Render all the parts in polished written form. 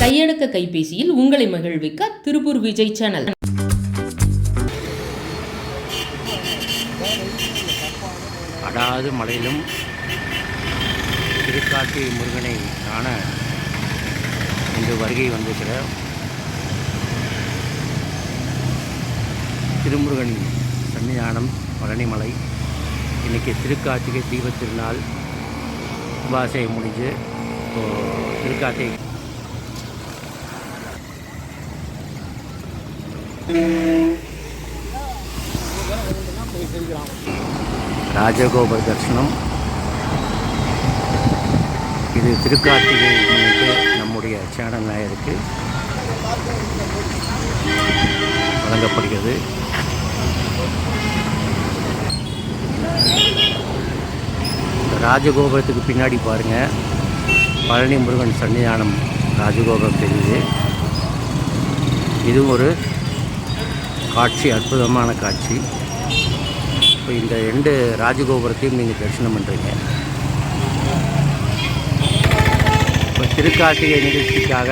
கையடக்க கைபேசியில் உங்களை மகிழ்விக்க திருப்பூர் விஜய் சேனல். அடாது மலையிலும் திருக்காட்டி முருகனை காண இன்று வருகை வந்திருக்கிற திருமுருகன் சன்னிதானம் பழனிமலை. இன்றைக்கி திருக்கார்த்திகை தீபத் திருநாள் உபாசையை முடிஞ்சு திருக்கார்த்திகை ராஜகோபுர தரிசனம். இது திருக்கார்த்திகை முன்னிட்டு நம்முடைய சேனல் நாயருக்கு வழங்கப்படுகிறது. ராஜகோபுரத்துக்கு பின்னாடி பாருங்கள், பழனி முருகன் சன்னிதானம் ராஜகோபுரம் தெரியுது. இது ஒரு காட்சி, அற்புதமான காட்சி. இப்போ இந்த 2 ராஜகோபுரத்தையும் நீங்கள் தரிசனம் பண்ணுறீங்க. இப்போ திருக்கார்த்திகை நிகழ்ச்சிக்காக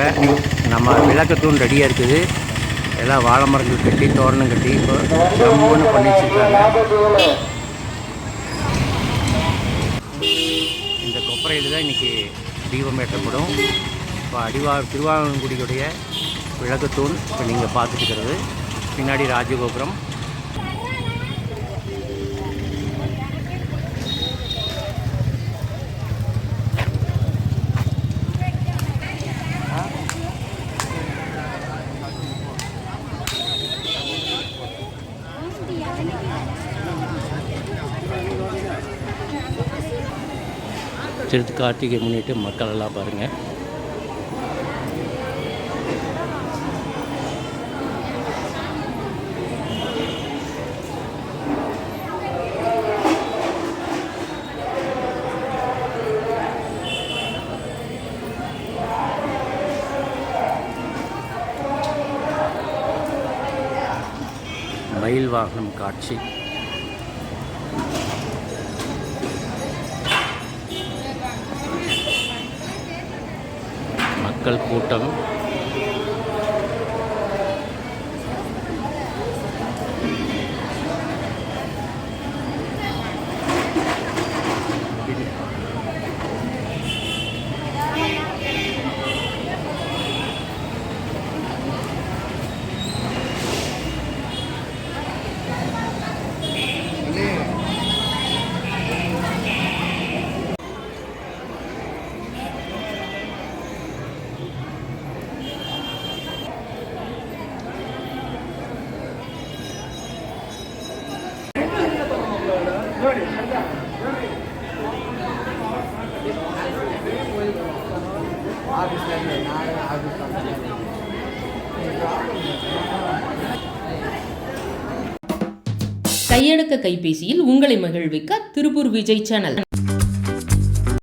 நம்ம விளக்கத்தூண் ரெடியாக இருக்குது. எல்லாம் வாழை மரங்கள் கட்டி தோரணம் கட்டி இப்போ ஜம்முன்னு பண்ணி வச்சுருக்காங்க. இந்த கொப்பரையில் தான் இன்றைக்கி தீபம் ஏற்றப்படும். இப்போ திருவாங்கூடியுடைய விளக்கத்தூண் இப்போ நீங்கள் பார்த்துட்டு இருக்கிறது. பின்னாடி ராஜகோபுரம். திருக்கார்த்திகை முன்னிட்டு மக்கள் எல்லாம் பாருங்கள். மயில் வாகனம் காட்சி. மக்கள் கூட்டம். கையடக்க கைபேசியில் உங்களை மகிழ்விக்க திருப்பூர் விஜய் சேனல்.